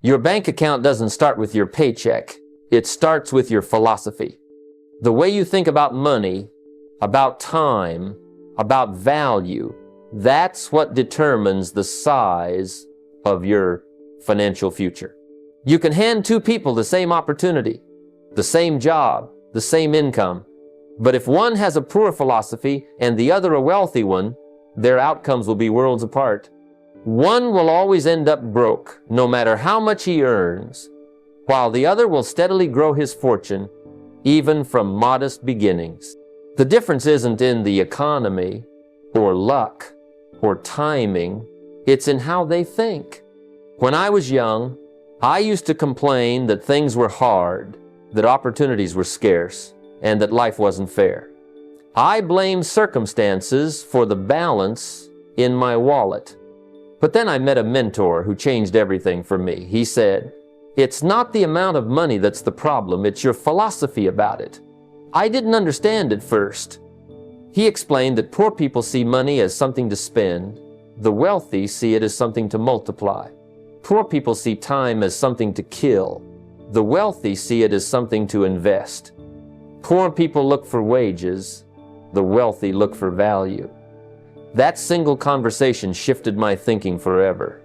Your bank account doesn't start with your paycheck. It starts with your philosophy. The way you think about money, about time, about value, that's what determines the size of your financial future. You can hand two people the same opportunity, the same job, the same income, but if one has a poor philosophy and the other a wealthy one, their outcomes will be worlds apart. One will always end up broke, no matter how much he earns, while the other will steadily grow his fortune, even from modest beginnings. The difference isn't in the economy, or luck, or timing. It's in how they think. When I was young, I used to complain that things were hard, that opportunities were scarce, and that life wasn't fair. I blamed circumstances for the balance in my wallet. But then I met a mentor who changed everything for me. He said, "It's not the amount of money that's the problem, it's your philosophy about it." I didn't understand at first. He explained that poor people see money as something to spend. The wealthy see it as something to multiply. Poor people see time as something to kill. The wealthy see it as something to invest. Poor people look for wages. The wealthy look for value. That single conversation shifted my thinking forever.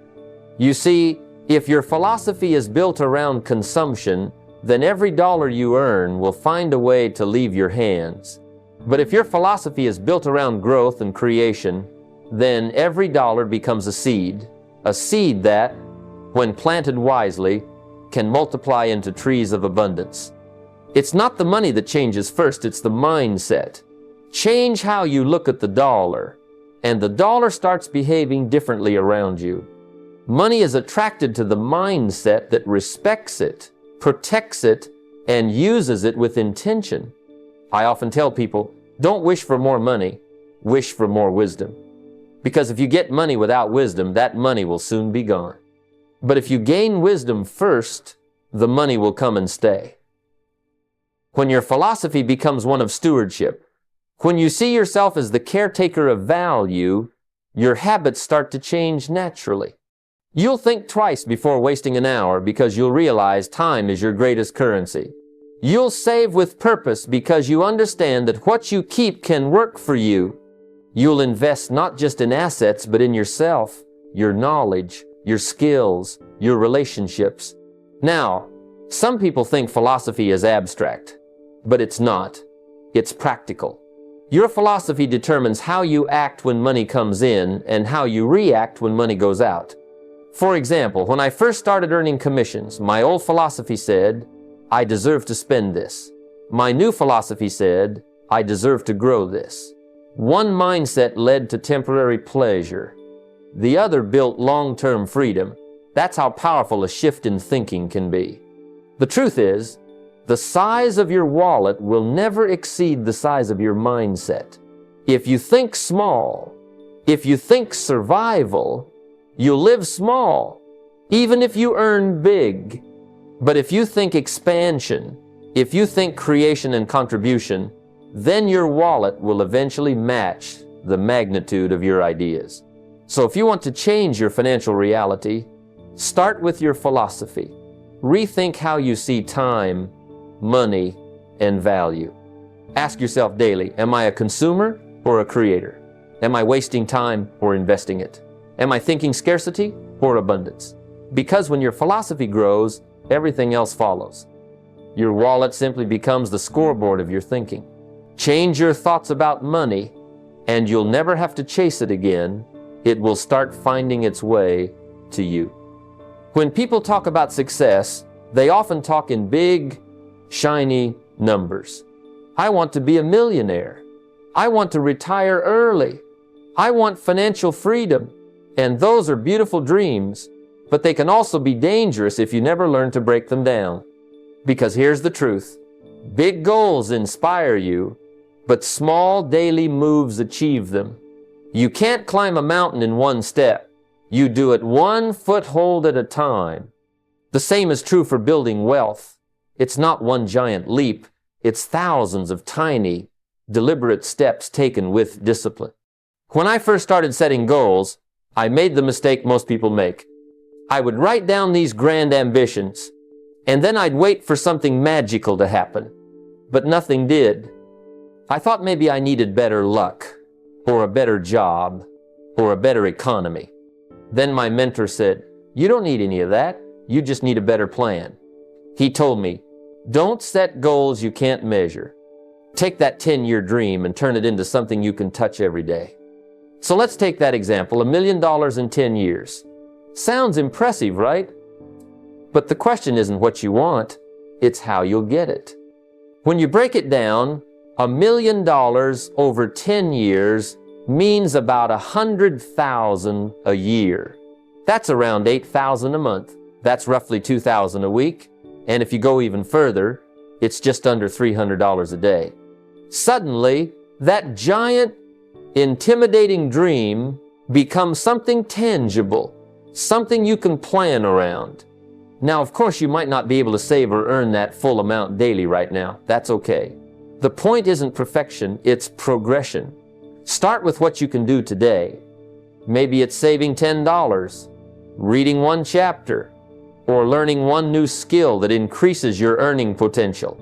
You see, if your philosophy is built around consumption, then every dollar you earn will find a way to leave your hands. But if your philosophy is built around growth and creation, then every dollar becomes a seed that, when planted wisely, can multiply into trees of abundance. It's not the money that changes first, it's the mindset. Change how you look at the dollar, and the dollar starts behaving differently around you. Money is attracted to the mindset that respects it, protects it, and uses it with intention. I often tell people, don't wish for more money, wish for more wisdom. Because if you get money without wisdom, that money will soon be gone. But if you gain wisdom first, the money will come and stay. When your philosophy becomes one of stewardship, when you see yourself as the caretaker of value, your habits start to change naturally. You'll think twice before wasting an hour because you'll realize time is your greatest currency. You'll save with purpose because you understand that what you keep can work for you. You'll invest not just in assets, but in yourself, your knowledge, your skills, your relationships. Now, some people think philosophy is abstract, but it's not. It's practical. Your philosophy determines how you act when money comes in and how you react when money goes out. For example, when I first started earning commissions, my old philosophy said, I deserve to spend this. My new philosophy said, I deserve to grow this. One mindset led to temporary pleasure. The other built long-term freedom. That's how powerful a shift in thinking can be. The truth is, the size of your wallet will never exceed the size of your mindset. If you think small, if you think survival, you'll live small, even if you earn big. But if you think expansion, if you think creation and contribution, then your wallet will eventually match the magnitude of your ideas. So if you want to change your financial reality, start with your philosophy. Rethink how you see time, money, and value. Ask yourself daily, am I a consumer or a creator? Am I wasting time or investing it? Am I thinking scarcity or abundance? Because when your philosophy grows, everything else follows. Your wallet simply becomes the scoreboard of your thinking. Change your thoughts about money, and you'll never have to chase it again. It will start finding its way to you. When people talk about success, they often talk in big, shiny numbers. I want to be a millionaire. I want to retire early. I want financial freedom. And those are beautiful dreams, but they can also be dangerous if you never learn to break them down. Because here's the truth. Big goals inspire you, but small daily moves achieve them. You can't climb a mountain in one step. You do it one foothold at a time. The same is true for building wealth. It's not one giant leap. It's thousands of tiny, deliberate steps taken with discipline. When I first started setting goals, I made the mistake most people make. I would write down these grand ambitions, and then I'd wait for something magical to happen. But nothing did. I thought maybe I needed better luck, or a better job, or a better economy. Then my mentor said, "You don't need any of that. You just need a better plan." He told me, "Don't set goals you can't measure. Take that 10-year dream and turn it into something you can touch every day." So let's take that example, $1 million in 10 years. Sounds impressive, right? But the question isn't what you want, it's how you'll get it. When you break it down, $1 million over 10 years means about 100,000 a year. That's around 8,000 a month. That's roughly 2,000 a week. And if you go even further, it's just under $300 a day. Suddenly, that giant, intimidating dream becomes something tangible, something you can plan around. Now, of course, you might not be able to save or earn that full amount daily right now. That's okay. The point isn't perfection, it's progression. Start with what you can do today. Maybe it's saving $10, reading one chapter, or learning one new skill that increases your earning potential.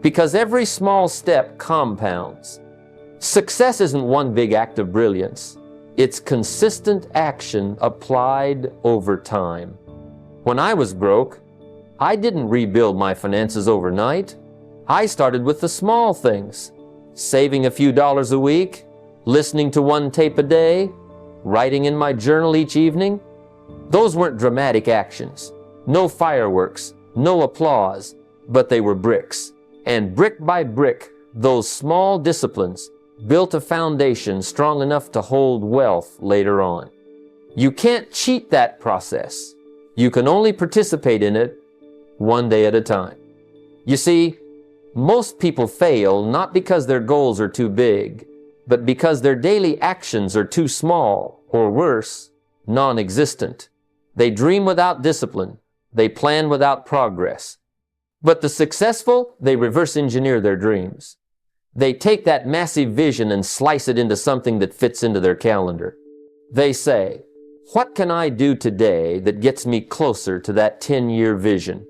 Because every small step compounds. Success isn't one big act of brilliance. It's consistent action applied over time. When I was broke, I didn't rebuild my finances overnight. I started with the small things, saving a few dollars a week, listening to one tape a day, writing in my journal each evening. Those weren't dramatic actions, no fireworks, no applause, but they were bricks. And brick by brick, those small disciplines built a foundation strong enough to hold wealth later on. You can't cheat that process. You can only participate in it one day at a time. You see, most people fail not because their goals are too big, but because their daily actions are too small, or worse, non-existent. They dream without discipline. They plan without progress. But the successful, they reverse engineer their dreams. They take that massive vision and slice it into something that fits into their calendar. They say, "What can I do today that gets me closer to that 10-year vision?"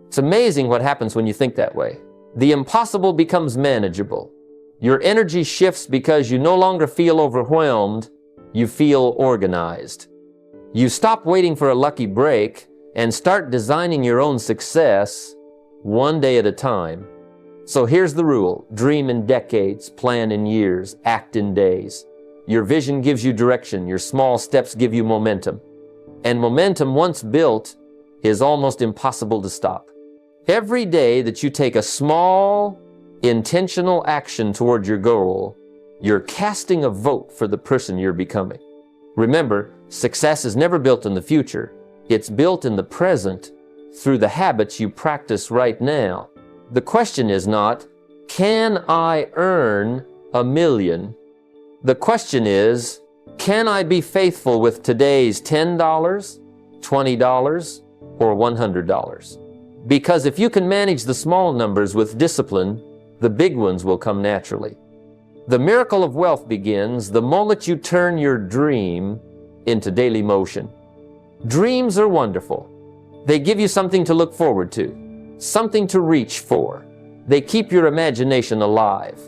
It's amazing what happens when you think that way. The impossible becomes manageable. Your energy shifts because you no longer feel overwhelmed, you feel organized. You stop waiting for a lucky break and start designing your own success one day at a time. So here's the rule: dream in decades, plan in years, act in days. Your vision gives you direction, your small steps give you momentum. And momentum, once built, is almost impossible to stop. Every day that you take a small, intentional action toward your goal, you're casting a vote for the person you're becoming. Remember, success is never built in the future. It's built in the present through the habits you practice right now. The question is not, can I earn $1 million? The question is, can I be faithful with today's $10, $20, or $100? Because if you can manage the small numbers with discipline, the big ones will come naturally. The miracle of wealth begins the moment you turn your dream into daily motion. Dreams are wonderful. They give you something to look forward to, something to reach for. They keep your imagination alive.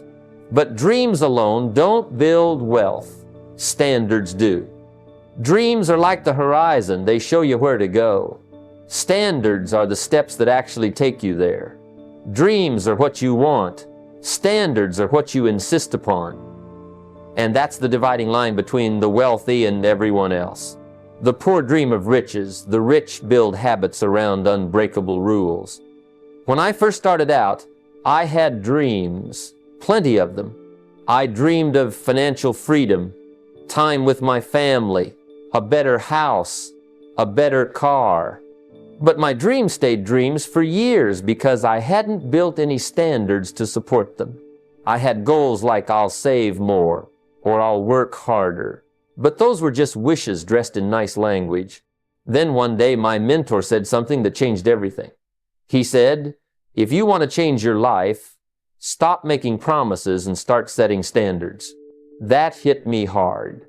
But dreams alone don't build wealth. Standards do. Dreams are like the horizon. They show you where to go. Standards are the steps that actually take you there. Dreams are what you want. Standards are what you insist upon. And that's the dividing line between the wealthy and everyone else. The poor dream of riches. The rich build habits around unbreakable rules. When I first started out, I had dreams, plenty of them. I dreamed of financial freedom, time with my family, a better house, a better car. But my dreams stayed dreams for years because I hadn't built any standards to support them. I had goals like I'll save more or I'll work harder. But those were just wishes dressed in nice language. Then one day my mentor said something that changed everything. He said, "If you want to change your life, stop making promises and start setting standards." That hit me hard.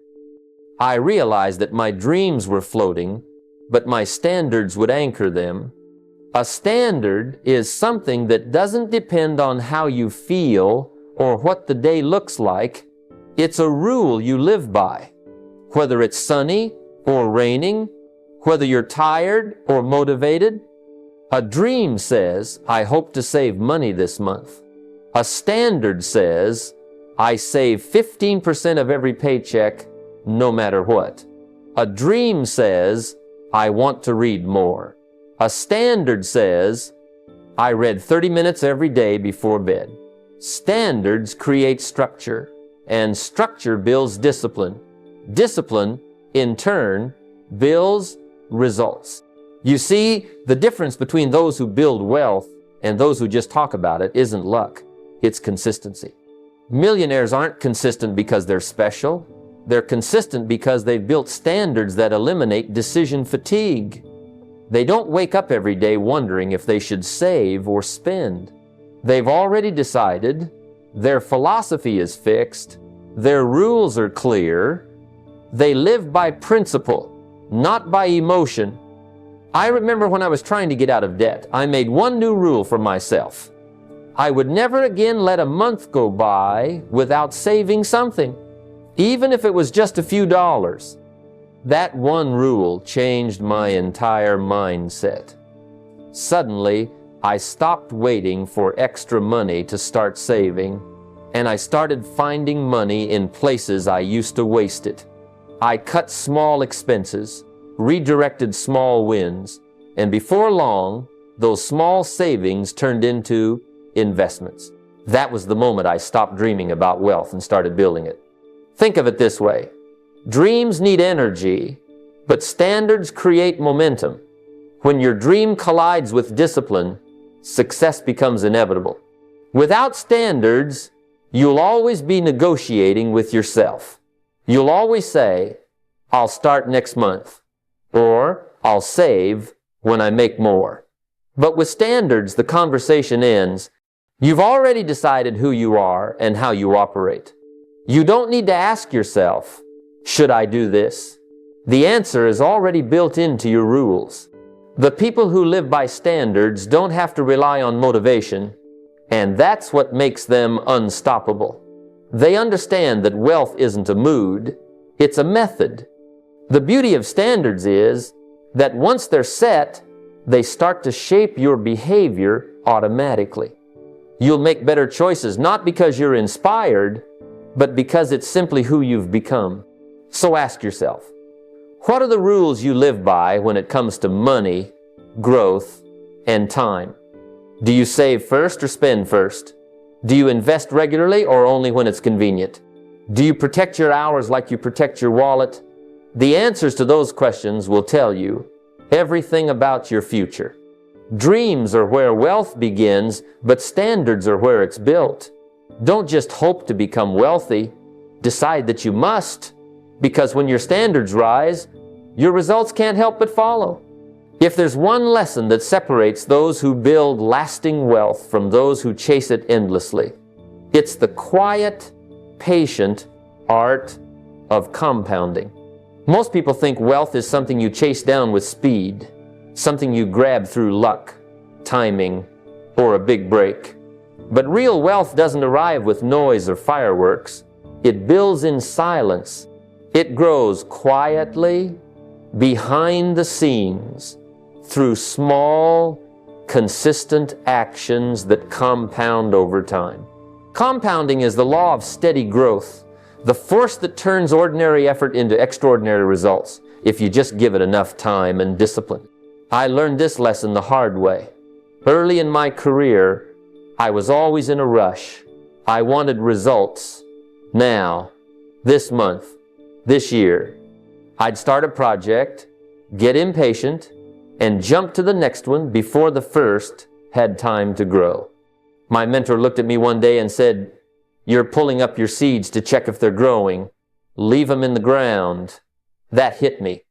I realized that my dreams were floating, but my standards would anchor them. A standard is something that doesn't depend on how you feel or what the day looks like. It's a rule you live by. Whether it's sunny or raining, whether you're tired or motivated. A dream says, I hope to save money this month. A standard says, I save 15% of every paycheck no matter what. A dream says, I want to read more. A standard says, I read 30 minutes every day before bed. Standards create structure, and structure builds discipline. Discipline, in turn, builds results. You see, the difference between those who build wealth and those who just talk about it isn't luck, it's consistency. Millionaires aren't consistent because they're special. They're consistent because they've built standards that eliminate decision fatigue. They don't wake up every day wondering if they should save or spend. They've already decided, their philosophy is fixed, their rules are clear. They live by principle, not by emotion. I remember when I was trying to get out of debt, I made one new rule for myself. I would never again let a month go by without saving something, even if it was just a few dollars. That one rule changed my entire mindset. Suddenly, I stopped waiting for extra money to start saving, and I started finding money in places I used to waste it. I cut small expenses, redirected small wins, and before long, those small savings turned into investments. That was the moment I stopped dreaming about wealth and started building it. Think of it this way. Dreams need energy, but standards create momentum. When your dream collides with discipline, success becomes inevitable. Without standards, you'll always be negotiating with yourself. You'll always say, I'll start next month, or I'll save when I make more. But with standards, the conversation ends. You've already decided who you are and how you operate. You don't need to ask yourself, should I do this? The answer is already built into your rules. The people who live by standards don't have to rely on motivation, and that's what makes them unstoppable. They understand that wealth isn't a mood, it's a method. The beauty of standards is that once they're set, they start to shape your behavior automatically. You'll make better choices not because you're inspired, but because it's simply who you've become. So ask yourself, what are the rules you live by when it comes to money, growth, and time? Do you save first or spend first? Do you invest regularly or only when it's convenient? Do you protect your hours like you protect your wallet? The answers to those questions will tell you everything about your future. Dreams are where wealth begins, but standards are where it's built. Don't just hope to become wealthy. Decide that you must, because when your standards rise, your results can't help but follow. If there's one lesson that separates those who build lasting wealth from those who chase it endlessly, it's the quiet, patient art of compounding. Most people think wealth is something you chase down with speed, something you grab through luck, timing, or a big break. But real wealth doesn't arrive with noise or fireworks. It builds in silence. It grows quietly, behind the scenes, through small, consistent actions that compound over time. Compounding is the law of steady growth, the force that turns ordinary effort into extraordinary results if you just give it enough time and discipline. I learned this lesson the hard way. Early in my career, I was always in a rush. I wanted results now, this month, this year. I'd start a project, get impatient, and jump to the next one before the first had time to grow. My mentor looked at me one day and said, "You're pulling up your seeds to check if they're growing. Leave them in the ground." That hit me.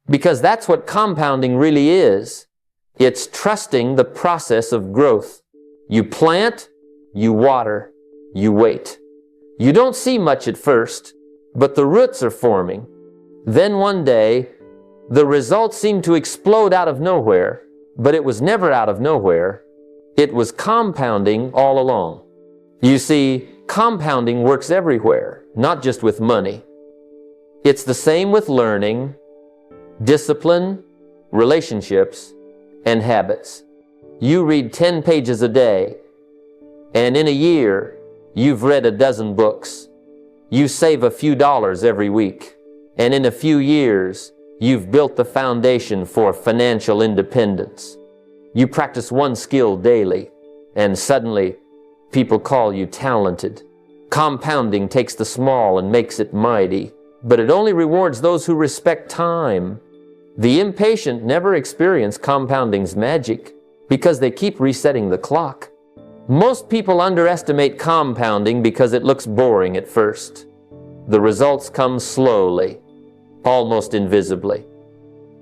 Because that's what compounding really is. It's trusting the process of growth. You plant, you water, you wait. You don't see much at first, but the roots are forming. Then one day, The results seemed to explode out of nowhere, but it was never out of nowhere. It was compounding all along. You see, compounding works everywhere, not just with money. It's the same with learning, discipline, relationships, and habits. You read 10 pages a day, and in a year, you've read a dozen books. You save a few dollars every week, and in a few years, you've built the foundation for financial independence. You practice one skill daily, and suddenly, people call you talented. Compounding takes the small and makes it mighty, but it only rewards those who respect time. The impatient never experience compounding's magic because they keep resetting the clock. Most people underestimate compounding because it looks boring at first. The results come slowly, almost invisibly.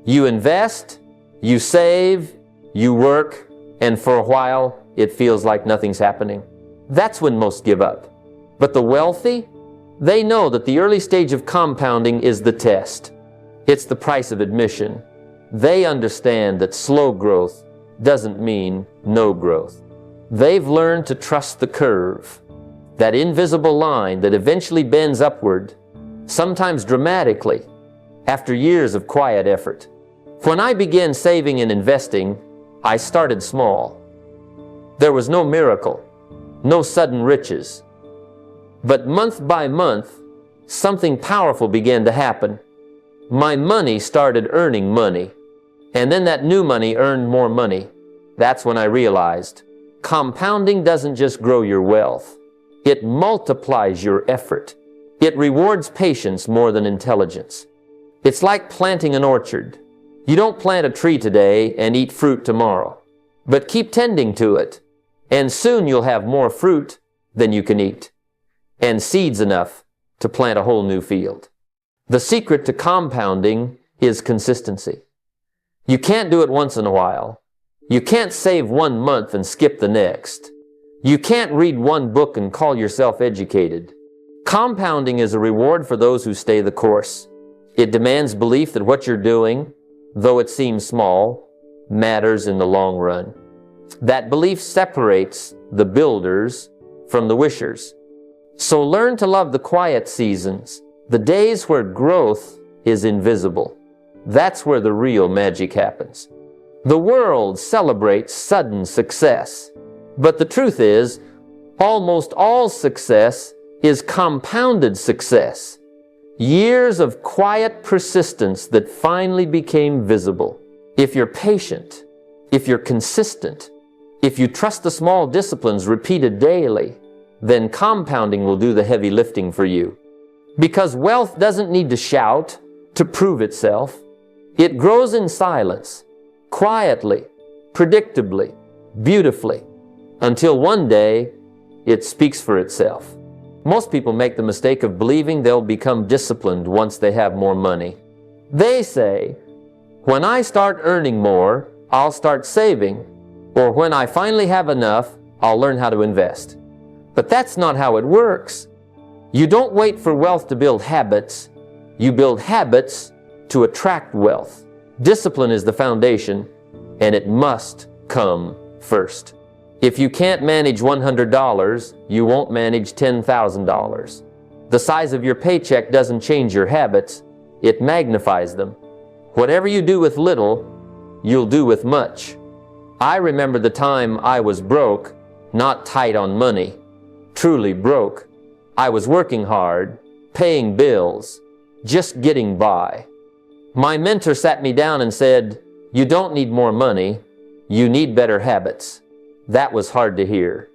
You invest, you save, you work, and for a while, it feels like nothing's happening. That's when most give up. But the wealthy, they know that the early stage of compounding is the test. It's the price of admission. They understand that slow growth doesn't mean no growth. They've learned to trust the curve, that invisible line that eventually bends upward, sometimes dramatically, after years of quiet effort. When I began saving and investing, I started small. There was no miracle, no sudden riches. But month by month, something powerful began to happen. My money started earning money, and then that new money earned more money. That's when I realized compounding doesn't just grow your wealth. It multiplies your effort. It rewards patience more than intelligence. It's like planting an orchard. You don't plant a tree today and eat fruit tomorrow, but keep tending to it, and soon you'll have more fruit than you can eat, and seeds enough to plant a whole new field. The secret to compounding is consistency. You can't do it once in a while. You can't save 1 month and skip the next. You can't read one book and call yourself educated. Compounding is a reward for those who stay the course. It demands belief that what you're doing, though it seems small, matters in the long run. That belief separates the builders from the wishers. So learn to love the quiet seasons, the days where growth is invisible. That's where the real magic happens. The world celebrates sudden success, but the truth is, almost all success is compounded success. Years of quiet persistence that finally became visible. If you're patient, if you're consistent, if you trust the small disciplines repeated daily, then compounding will do the heavy lifting for you. Because wealth doesn't need to shout to prove itself. It grows in silence, quietly, predictably, beautifully, until one day it speaks for itself. Most people make the mistake of believing they'll become disciplined once they have more money. They say, when I start earning more, I'll start saving, or when I finally have enough, I'll learn how to invest. But that's not how it works. You don't wait for wealth to build habits. You build habits to attract wealth. Discipline is the foundation, and it must come first. If you can't manage $100, you won't manage $10,000. The size of your paycheck doesn't change your habits, it magnifies them. Whatever you do with little, you'll do with much. I remember the time I was broke, not tight on money, truly broke. I was working hard, paying bills, just getting by. My mentor sat me down and said, "You don't need more money, you need better habits." That was hard to hear.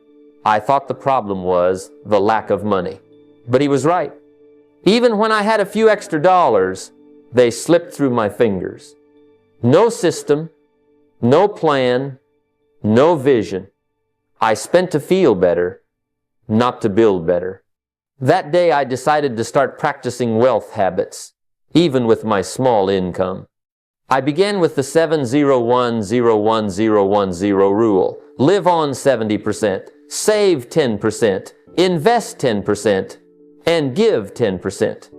I thought the problem was the lack of money. But he was right. Even when I had a few extra dollars, they slipped through my fingers. No system, no plan, no vision. I spent to feel better, not to build better. That day I decided to start practicing wealth habits, even with my small income. I began with the 7-0-1-0-1-0-1-0 rule. Live on 70%, save 10%, invest 10%, and give 10%.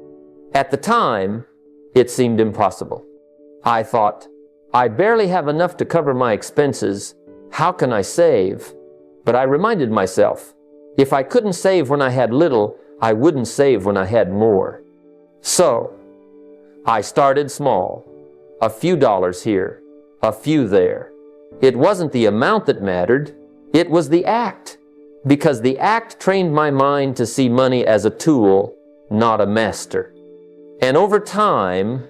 At the time, it seemed impossible. I thought, I barely have enough to cover my expenses. How can I save? But I reminded myself, if I couldn't save when I had little, I wouldn't save when I had more. So, I started small. A few dollars here, a few there. It wasn't the amount that mattered, it was the act. Because the act trained my mind to see money as a tool, not a master. And over time,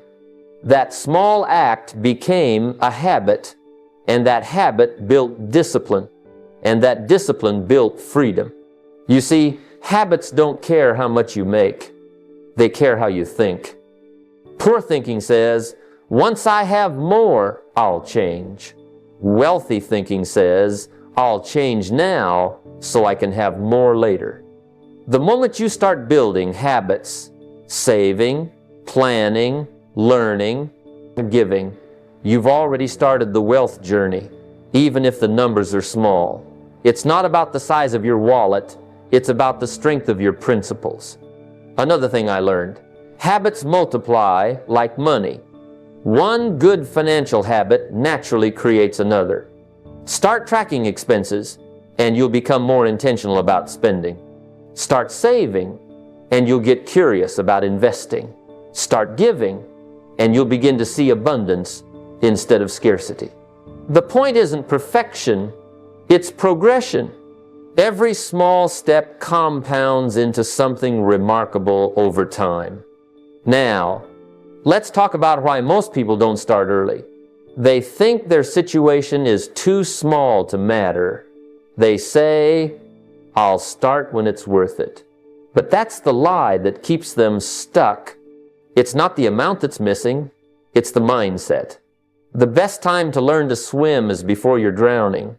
that small act became a habit, and that habit built discipline, and that discipline built freedom. You see, habits don't care how much you make. They care how you think. Poor thinking says, once I have more, I'll change. Wealthy thinking says, I'll change now so I can have more later. The moment you start building habits, saving, planning, learning, giving, you've already started the wealth journey, even if the numbers are small. It's not about the size of your wallet, it's about the strength of your principles. Another thing I learned, habits multiply like money. One good financial habit naturally creates another. Start tracking expenses, and you'll become more intentional about spending. Start saving, and you'll get curious about investing. Start giving, and you'll begin to see abundance instead of scarcity. The point isn't perfection, it's progression. Every small step compounds into something remarkable over time. Now, let's talk about why most people don't start early. They think their situation is too small to matter. They say, I'll start when it's worth it. But that's the lie that keeps them stuck. It's not the amount that's missing, it's the mindset. The best time to learn to swim is before you're drowning.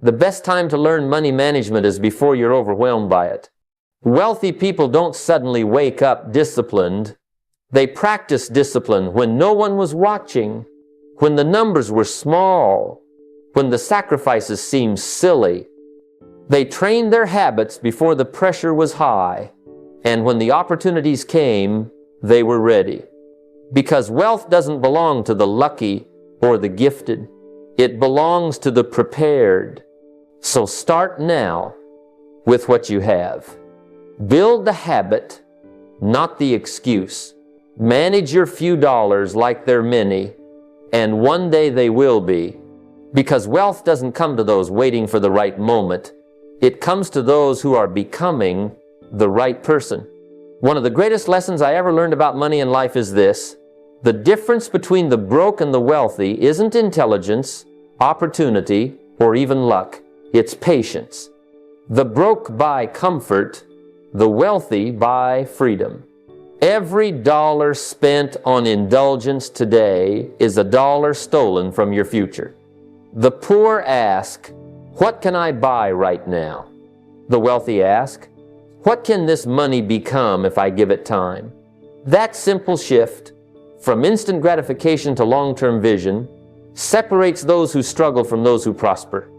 The best time to learn money management is before you're overwhelmed by it. Wealthy people don't suddenly wake up disciplined. They practice discipline when no one was watching, when the numbers were small, when the sacrifices seemed silly. They trained their habits before the pressure was high, and when the opportunities came, they were ready. Because wealth doesn't belong to the lucky or the gifted. It belongs to the prepared. So start now with what you have. Build the habit, not the excuse. Manage your few dollars like they're many, and one day they will be. Because wealth doesn't come to those waiting for the right moment. It comes to those who are becoming the right person. One of the greatest lessons I ever learned about money in life is this: the difference between the broke and the wealthy isn't intelligence, opportunity, or even luck. It's patience. The broke buy comfort, the wealthy buy freedom. Every dollar spent on indulgence today is a dollar stolen from your future. The poor ask, what can I buy right now? The wealthy ask, what can this money become if I give it time? That simple shift, from instant gratification to long-term vision, separates those who struggle from those who prosper.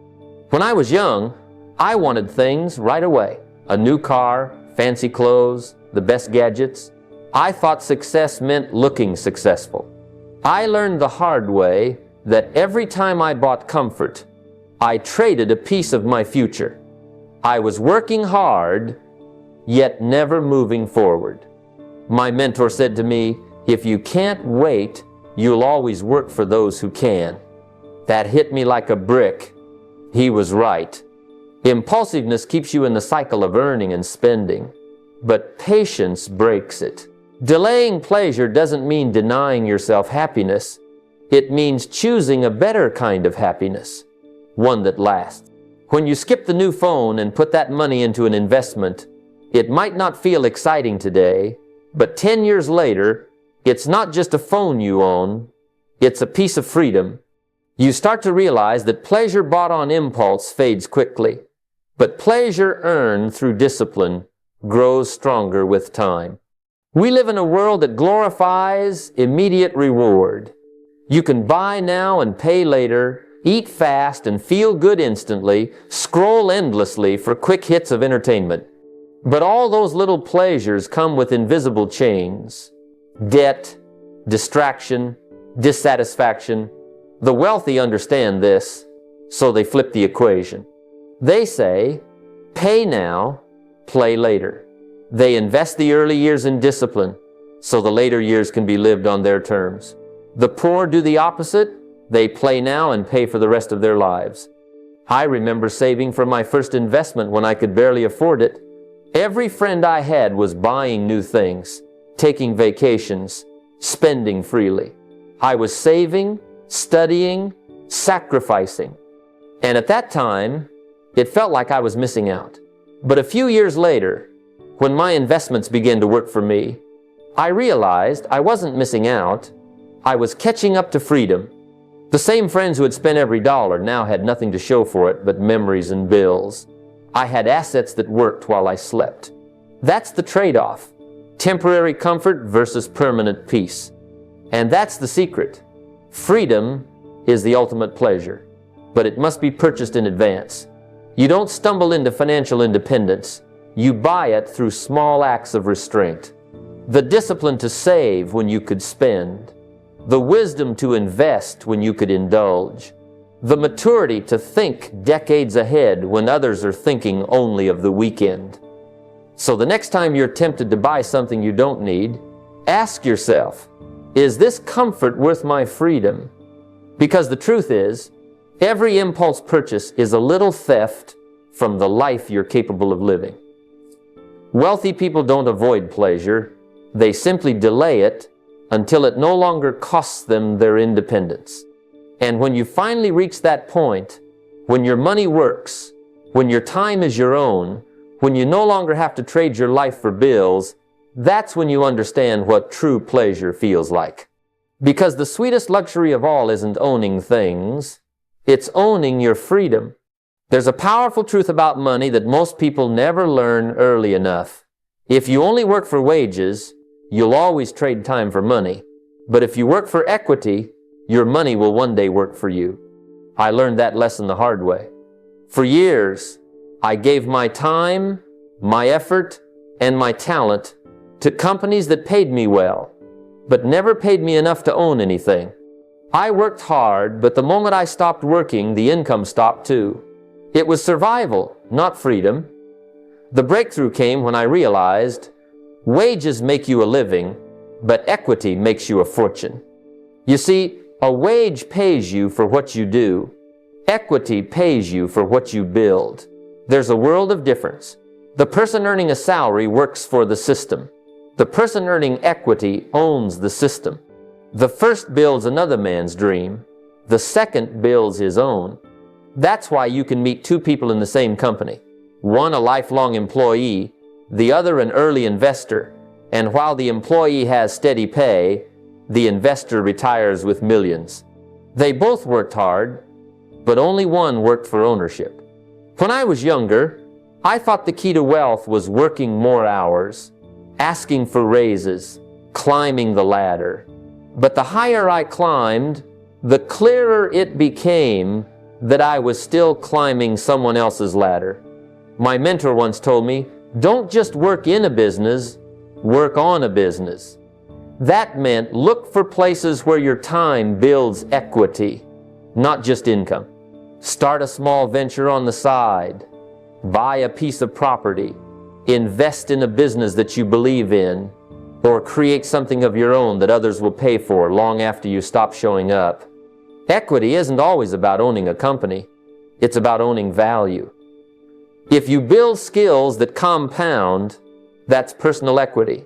When I was young, I wanted things right away. A new car, fancy clothes, the best gadgets. I thought success meant looking successful. I learned the hard way that every time I bought comfort, I traded a piece of my future. I was working hard, yet never moving forward. My mentor said to me, if you can't wait, you'll always work for those who can. That hit me like a brick. He was right. Impulsiveness keeps you in the cycle of earning and spending, but patience breaks it. Delaying pleasure doesn't mean denying yourself happiness. It means choosing a better kind of happiness, one that lasts. When you skip the new phone and put that money into an investment, it might not feel exciting today, but 10 years later, it's not just a phone you own, it's a piece of freedom. You start to realize that pleasure bought on impulse fades quickly, but pleasure earned through discipline grows stronger with time. We live in a world that glorifies immediate reward. You can buy now and pay later, eat fast and feel good instantly, scroll endlessly for quick hits of entertainment. But all those little pleasures come with invisible chains: debt, distraction, dissatisfaction. The wealthy understand this, so they flip the equation. They say, pay now, play later. They invest the early years in discipline, so the later years can be lived on their terms. The poor do the opposite. They play now and pay for the rest of their lives. I remember saving for my first investment when I could barely afford it. Every friend I had was buying new things, taking vacations, spending freely. I was saving, studying, sacrificing. And at that time, it felt like I was missing out. But a few years later, when my investments began to work for me, I realized I wasn't missing out. I was catching up to freedom. The same friends who had spent every dollar now had nothing to show for it but memories and bills. I had assets that worked while I slept. That's the trade-off. Temporary comfort versus permanent peace. And that's the secret. Freedom is the ultimate pleasure, but it must be purchased in advance. You don't stumble into financial independence. You buy it through small acts of restraint. The discipline to save when you could spend. The wisdom to invest when you could indulge. The maturity to think decades ahead when others are thinking only of the weekend. So the next time you're tempted to buy something you don't need, ask yourself, is this comfort worth my freedom? Because the truth is, every impulse purchase is a little theft from the life you're capable of living. Wealthy people don't avoid pleasure. They simply delay it until it no longer costs them their independence. And when you finally reach that point, when your money works, when your time is your own, when you no longer have to trade your life for bills, that's when you understand what true pleasure feels like. Because the sweetest luxury of all isn't owning things, it's owning your freedom. There's a powerful truth about money that most people never learn early enough. If you only work for wages, you'll always trade time for money. But if you work for equity, your money will one day work for you. I learned that lesson the hard way. For years, I gave my time, my effort, and my talent to companies that paid me well, but never paid me enough to own anything. I worked hard, but the moment I stopped working, the income stopped too. It was survival, not freedom. The breakthrough came when I realized wages make you a living, but equity makes you a fortune. You see, a wage pays you for what you do. Equity pays you for what you build. There's a world of difference. The person earning a salary works for the system. The person earning equity owns the system. The first builds another man's dream. The second builds his own. That's why you can meet two people in the same company. One a lifelong employee, the other an early investor. And while the employee has steady pay, the investor retires with millions. They both worked hard, but only one worked for ownership. When I was younger, I thought the key to wealth was working more hours, asking for raises, climbing the ladder. But the higher I climbed, the clearer it became that I was still climbing someone else's ladder. My mentor once told me, don't just work in a business, work on a business. That meant look for places where your time builds equity, not just income. Start a small venture on the side. Buy a piece of property. Invest in a business that you believe in, or create something of your own that others will pay for long after you stop showing up. Equity isn't always about owning a company. It's about owning value. If you build skills that compound, that's personal equity.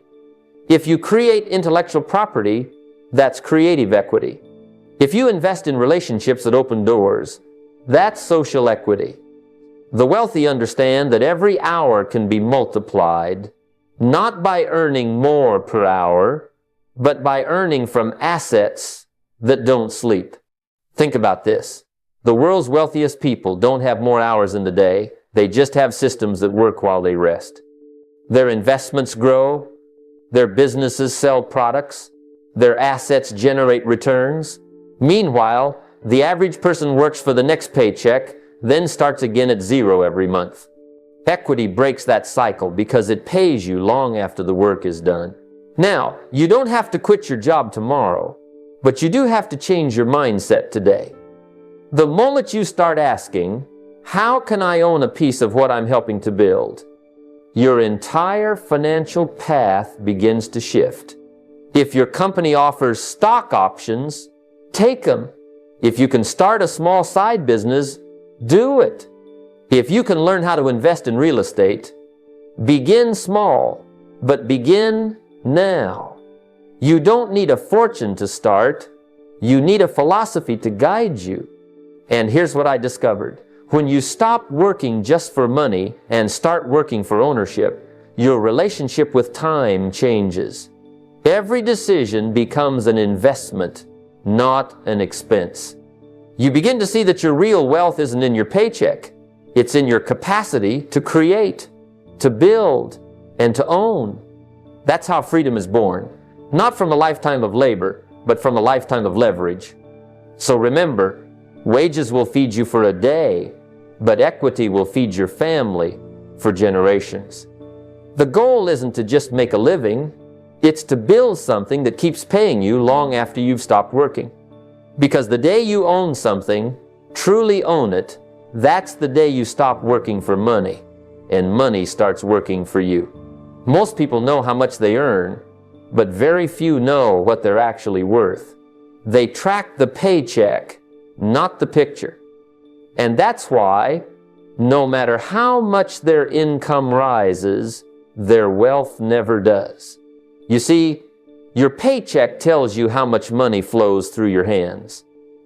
If you create intellectual property, that's creative equity. If you invest in relationships that open doors, that's social equity. The wealthy understand that every hour can be multiplied, not by earning more per hour, but by earning from assets that don't sleep. Think about this. The world's wealthiest people don't have more hours in the day. They just have systems that work while they rest. Their investments grow. Their businesses sell products. Their assets generate returns. Meanwhile, the average person works for the next paycheck, then starts again at zero every month. Equity breaks that cycle because it pays you long after the work is done. Now, you don't have to quit your job tomorrow. But you do have to change your mindset today. The moment you start asking, how can I own a piece of what I'm helping to build? Your entire financial path begins to shift. If your company offers stock options, take them. If you can start a small side business, do it. If you can learn how to invest in real estate, begin small, but begin now. You don't need a fortune to start. You need a philosophy to guide you. And here's what I discovered. When you stop working just for money and start working for ownership, your relationship with time changes. Every decision becomes an investment, not an expense. You begin to see that your real wealth isn't in your paycheck. It's in your capacity to create, to build, and to own. That's how freedom is born. Not from a lifetime of labor, but from a lifetime of leverage. So remember, wages will feed you for a day, but equity will feed your family for generations. The goal isn't to just make a living, it's to build something that keeps paying you long after you've stopped working. Because the day you own something, truly own it, that's the day you stop working for money, and money starts working for you. Most people know how much they earn, but very few know what they're actually worth. They track the paycheck, not the picture. And that's why, no matter how much their income rises, their wealth never does. You see, your paycheck tells you how much money flows through your hands.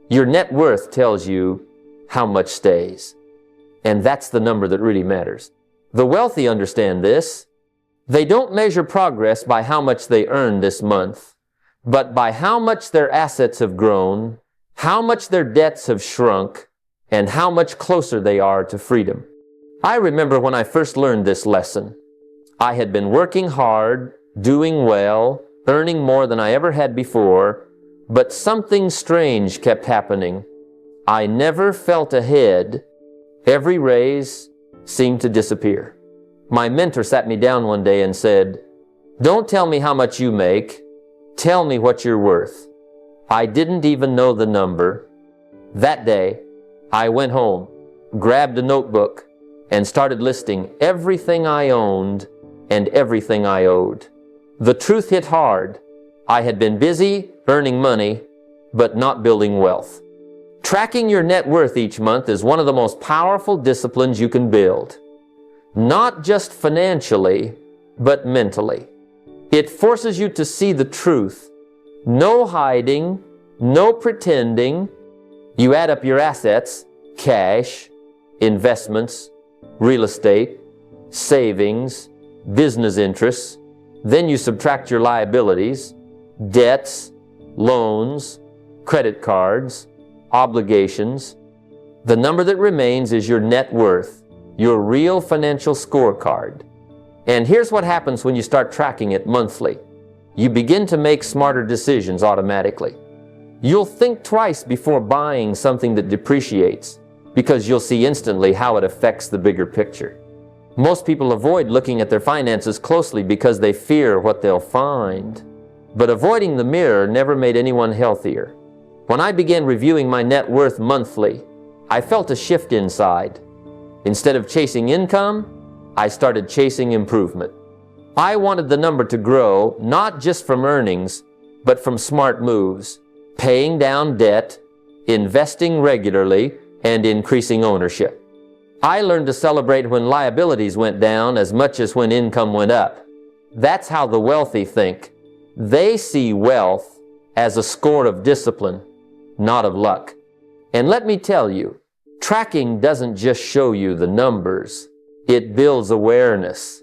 Your net worth tells you how much stays. And that's the number that really matters. The wealthy understand this. They don't measure progress by how much they earn this month, but by how much their assets have grown, how much their debts have shrunk, and how much closer they are to freedom. I remember when I first learned this lesson. I had been working hard, doing well, earning more than I ever had before, but something strange kept happening. I never felt ahead. Every raise seemed to disappear. My mentor sat me down one day and said, "Don't tell me how much you make. Tell me what you're worth." I didn't even know the number. That day, I went home, grabbed a notebook, and started listing everything I owned and everything I owed. The truth hit hard. I had been busy earning money, but not building wealth. Tracking your net worth each month is one of the most powerful disciplines you can build. Not just financially, but mentally. It forces you to see the truth. No hiding, no pretending. You add up your assets, cash, investments, real estate, savings, business interests. Then you subtract your liabilities, debts, loans, credit cards, obligations. The number that remains is your net worth, your real financial scorecard. And here's what happens when you start tracking it monthly. You begin to make smarter decisions automatically. You'll think twice before buying something that depreciates because you'll see instantly how it affects the bigger picture. Most people avoid looking at their finances closely because they fear what they'll find. But avoiding the mirror never made anyone healthier. When I began reviewing my net worth monthly, I felt a shift inside. Instead of chasing income, I started chasing improvement. I wanted the number to grow, not just from earnings, but from smart moves, paying down debt, investing regularly, and increasing ownership. I learned to celebrate when liabilities went down as much as when income went up. That's how the wealthy think. They see wealth as a score of discipline, not of luck. And let me tell you, tracking doesn't just show you the numbers. It builds awareness,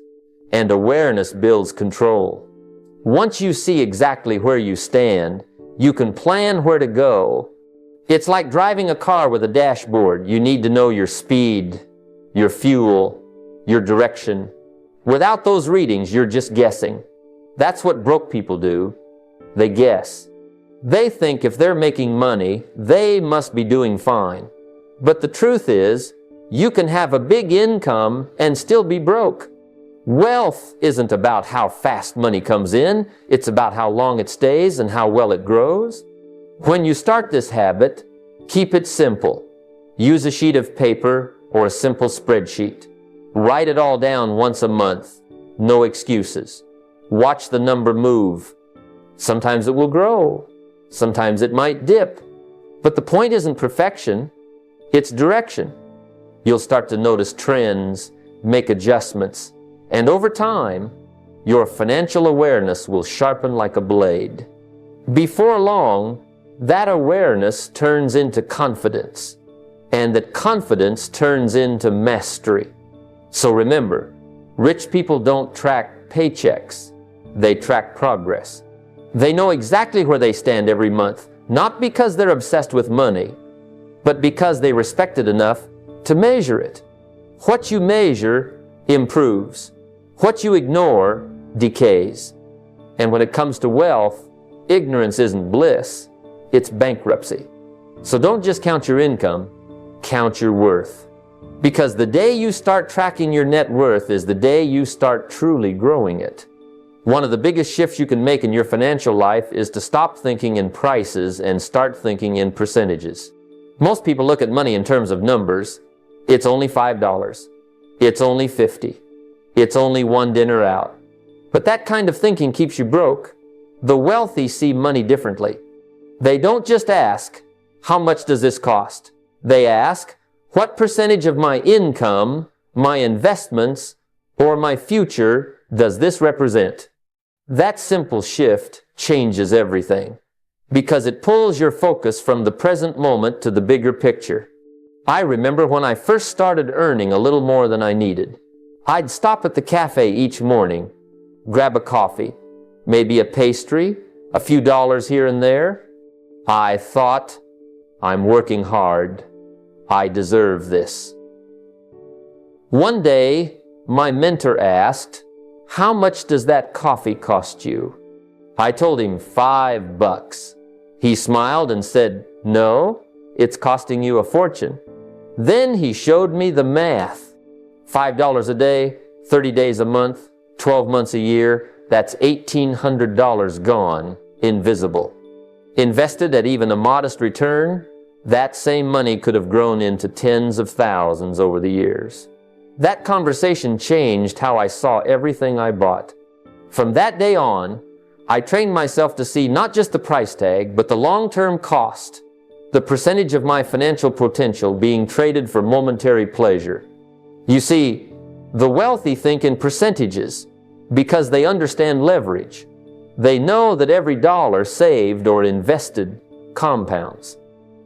and awareness builds control. Once you see exactly where you stand, you can plan where to go. It's like driving a car with a dashboard. You need to know your speed, your fuel, your direction. Without those readings, you're just guessing. That's what broke people do. They guess. They think if they're making money, they must be doing fine. But the truth is, you can have a big income and still be broke. Wealth isn't about how fast money comes in. It's about how long it stays and how well it grows. When you start this habit, keep it simple. Use a sheet of paper or a simple spreadsheet. Write it all down once a month. No excuses. Watch the number move. Sometimes it will grow. Sometimes it might dip. But the point isn't perfection, it's direction. You'll start to notice trends, make adjustments, and over time, your financial awareness will sharpen like a blade. Before long, that awareness turns into confidence, and that confidence turns into mastery. So remember, rich people don't track paychecks, they track progress. They know exactly where they stand every month, not because they're obsessed with money, but because they respect it enough to measure it. What you measure improves. What you ignore decays. And when it comes to wealth, ignorance isn't bliss, it's bankruptcy. So don't just count your income, count your worth. Because the day you start tracking your net worth is the day you start truly growing it. One of the biggest shifts you can make in your financial life is to stop thinking in prices and start thinking in percentages. Most people look at money in terms of numbers. It's only $5. It's only $50. It's only one dinner out. But that kind of thinking keeps you broke. The wealthy see money differently. They don't just ask, how much does this cost? They ask, what percentage of my income, my investments, or my future does this represent? That simple shift changes everything because it pulls your focus from the present moment to the bigger picture. I remember when I first started earning a little more than I needed. I'd stop at the cafe each morning, grab a coffee, maybe a pastry, a few dollars here and there. I thought, I'm working hard. I deserve this. One day, my mentor asked, how much does that coffee cost you? I told him $5. He smiled and said, no, it's costing you a fortune. Then he showed me the math. $5 a day, 30 days a month, 12 months a year, that's $1,800 gone, invisible. Invested at even a modest return, that same money could have grown into tens of thousands over the years. That conversation changed how I saw everything I bought. From that day on, I trained myself to see not just the price tag, but the long-term cost, the percentage of my financial potential being traded for momentary pleasure. You see, the wealthy think in percentages because they understand leverage. They know that every dollar saved or invested compounds.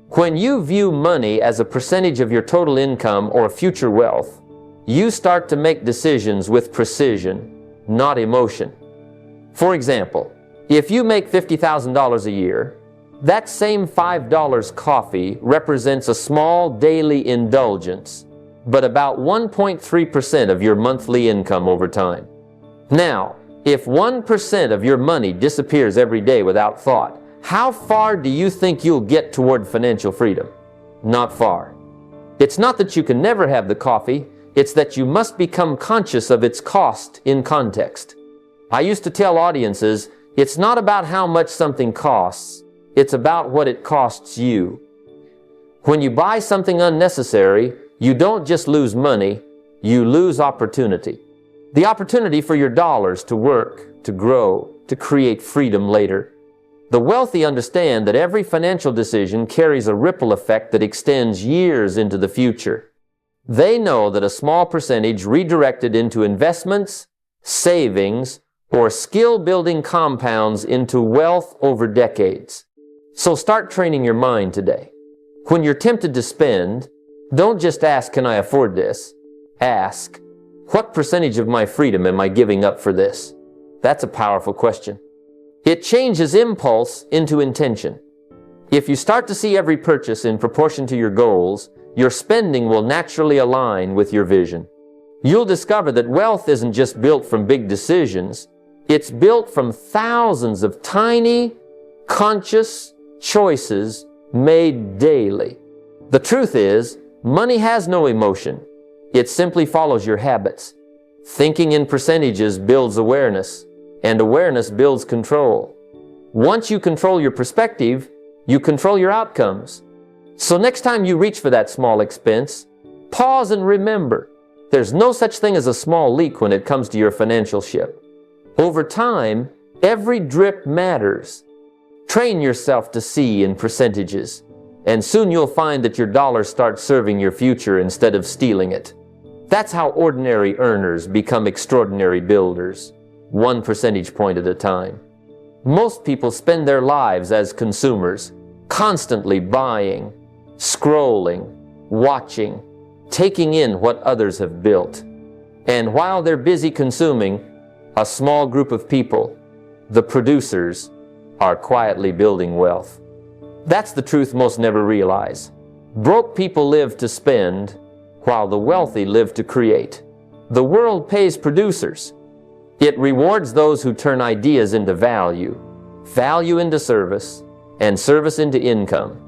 When you view money as a percentage of your total income or future wealth, you start to make decisions with precision, not emotion. For example, if you make $50,000 a year, that same $5 coffee represents a small daily indulgence, but about 1.3% of your monthly income over time. Now, if 1% of your money disappears every day without thought, how far do you think you'll get toward financial freedom? Not far. It's not that you can never have the coffee, it's that you must become conscious of its cost in context. I used to tell audiences, it's not about how much something costs, it's about what it costs you. When you buy something unnecessary, you don't just lose money, you lose opportunity. The opportunity for your dollars to work, to grow, to create freedom later. The wealthy understand that every financial decision carries a ripple effect that extends years into the future. They know that a small percentage redirected into investments, savings, or skill-building compounds into wealth over decades. So start training your mind today. When you're tempted to spend, don't just ask, can I afford this? Ask, what percentage of my freedom am I giving up for this? That's a powerful question. It changes impulse into intention. If you start to see every purchase in proportion to your goals, your spending will naturally align with your vision. You'll discover that wealth isn't just built from big decisions, it's built from thousands of tiny, conscious choices made daily. The truth is, money has no emotion. It simply follows your habits. Thinking in percentages builds awareness, and awareness builds control. Once you control your perspective, You control your outcomes. So next time you reach for that small expense, pause and remember, there's no such thing as a small leak when it comes to your financial ship. Over time, every drip matters. Train yourself to see in percentages, and soon you'll find that your dollar starts serving your future instead of stealing it. That's how ordinary earners become extraordinary builders, 1 percentage point at a time. Most people spend their lives as consumers, constantly buying, scrolling, watching, taking in what others have built. And while they're busy consuming, a small group of people, the producers, are quietly building wealth. That's the truth most never realize. Broke people live to spend, while the wealthy live to create. The world pays producers. It rewards those who turn ideas into value, value into service, and service into income.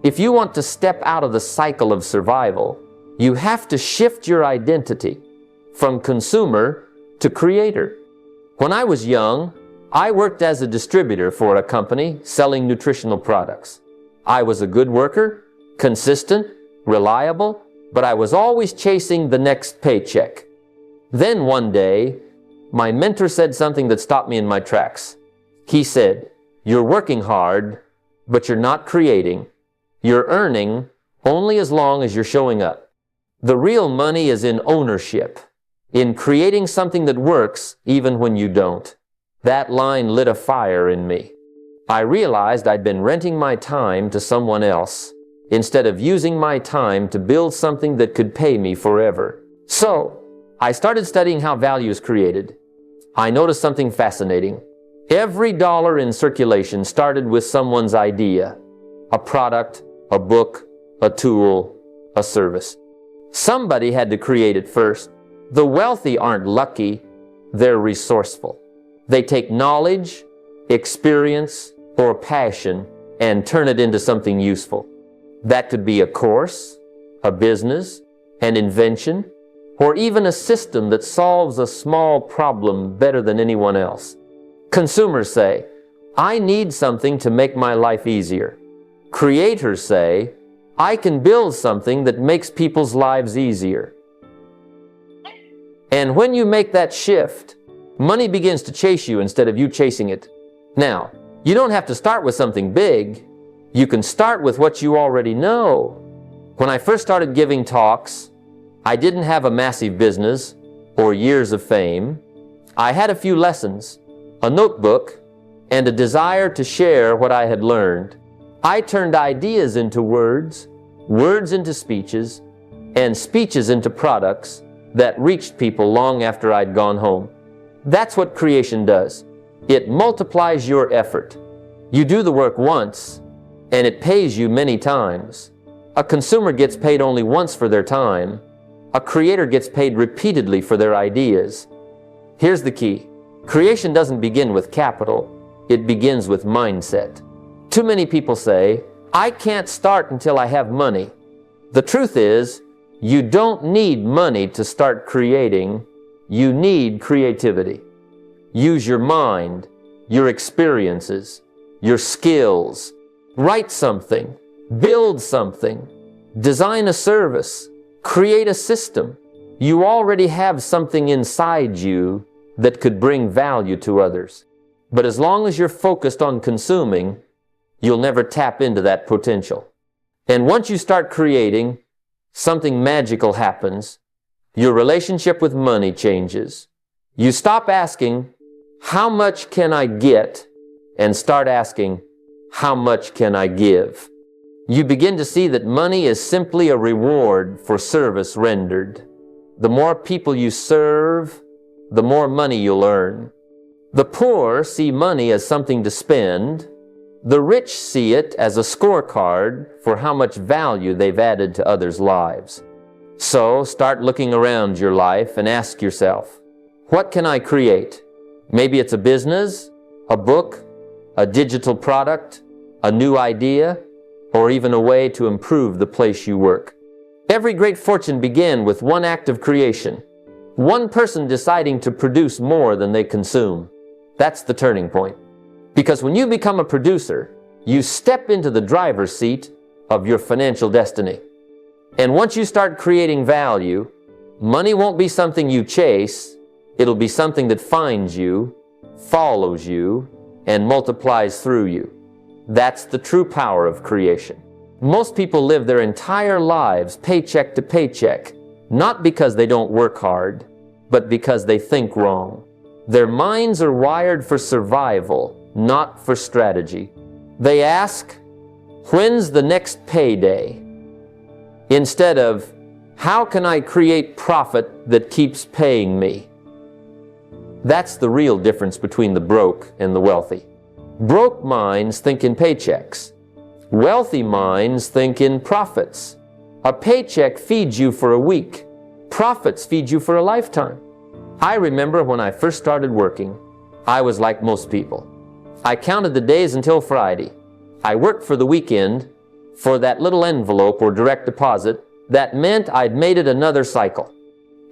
If you want to step out of the cycle of survival, you have to shift your identity from consumer to creator. When I was young, I worked as a distributor for a company selling nutritional products. I was a good worker, consistent, reliable, but I was always chasing the next paycheck. Then one day, my mentor said something that stopped me in my tracks. He said, "You're working hard, but you're not creating. You're earning only as long as you're showing up. The real money is in ownership, in creating something that works even when you don't." That line lit a fire in me. I realized I'd been renting my time to someone else instead of using my time to build something that could pay me forever. So, I started studying how value is created. I noticed something fascinating. Every dollar in circulation started with someone's idea, a product, a book, a tool, a service. Somebody had to create it first. The wealthy aren't lucky, they're resourceful. They take knowledge, experience, or passion and turn it into something useful. That could be a course, a business, an invention, or even a system that solves a small problem better than anyone else. Consumers say, "I need something to make my life easier." Creators say, "I can build something that makes people's lives easier." And when you make that shift, money begins to chase you instead of you chasing it. Now, you don't have to start with something big. You can start with what you already know. When I first started giving talks, I didn't have a massive business or years of fame. I had a few lessons, a notebook, and a desire to share what I had learned. I turned ideas into words, words into speeches, and speeches into products that reached people long after I'd gone home. That's what creation does. It multiplies your effort. You do the work once, and it pays you many times. A consumer gets paid only once for their time. A creator gets paid repeatedly for their ideas. Here's the key. Creation doesn't begin with capital. It begins with mindset. Too many people say, "I can't start until I have money." The truth is, you don't need money to start creating. You need creativity. Use your mind, your experiences, your skills. Write something, build something, design a service, create a system. You already have something inside you that could bring value to others. But as long as you're focused on consuming, you'll never tap into that potential. And once you start creating, something magical happens. Your relationship with money changes. You stop asking, "How much can I get?" and start asking, "How much can I give?" You begin to see that money is simply a reward for service rendered. The more people you serve, the more money you'll earn. The poor see money as something to spend. The rich see it as a scorecard for how much value they've added to others' lives. So start looking around your life and ask yourself, what can I create? Maybe it's a business, a book, a digital product, a new idea, or even a way to improve the place you work. Every great fortune began with one act of creation. One person deciding to produce more than they consume. That's the turning point. Because when you become a producer, you step into the driver's seat of your financial destiny. And once you start creating value, money won't be something you chase. It'll be something that finds you, follows you, and multiplies through you. That's the true power of creation. Most people live their entire lives paycheck to paycheck, not because they don't work hard, but because they think wrong. Their minds are wired for survival, not for strategy. They ask, when's the next payday? Instead of, how can I create profit that keeps paying me? That's the real difference between the broke and the wealthy. Broke minds think in paychecks. Wealthy minds think in profits. A paycheck feeds you for a week. Profits feed you for a lifetime. I remember when I first started working, I was like most people. I counted the days until Friday. I worked for the weekend for that little envelope or direct deposit that meant I'd made it another cycle.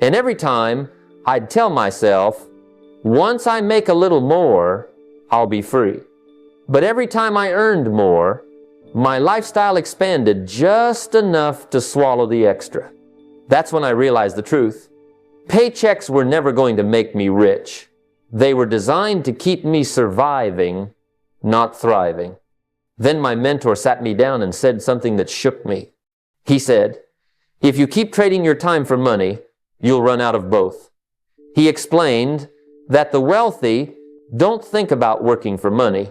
And every time I'd tell myself, once I make a little more, I'll be free. But every time I earned more, my lifestyle expanded just enough to swallow the extra. That's when I realized the truth. Paychecks were never going to make me rich. They were designed to keep me surviving, not thriving. Then my mentor sat me down and said something that shook me. He said, if you keep trading your time for money, you'll run out of both. He explained that the wealthy don't think about working for money.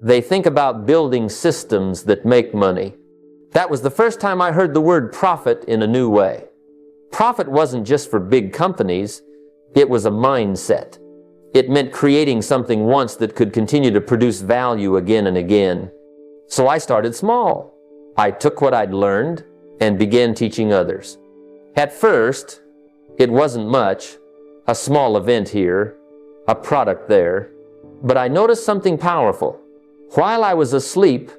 They think about building systems that make money. That was the first time I heard the word profit in a new way. Profit wasn't just for big companies, it was a mindset. It meant creating something once that could continue to produce value again and again. So I started small. I took what I'd learned and began teaching others. At first, it wasn't much, a small event here, a product there, but I noticed something powerful. While I was asleep,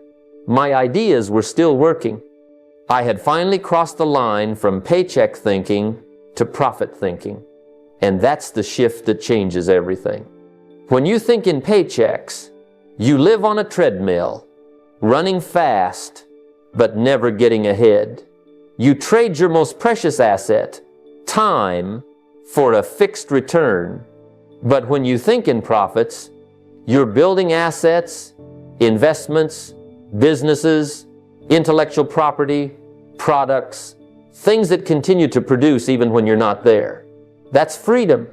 my ideas were still working. I had finally crossed the line from paycheck thinking to profit thinking. And that's the shift that changes everything. When you think in paychecks, you live on a treadmill, running fast, but never getting ahead. You trade your most precious asset, time, for a fixed return. But when you think in profits, you're building assets, investments, businesses, intellectual property, products, things that continue to produce even when you're not there. That's freedom.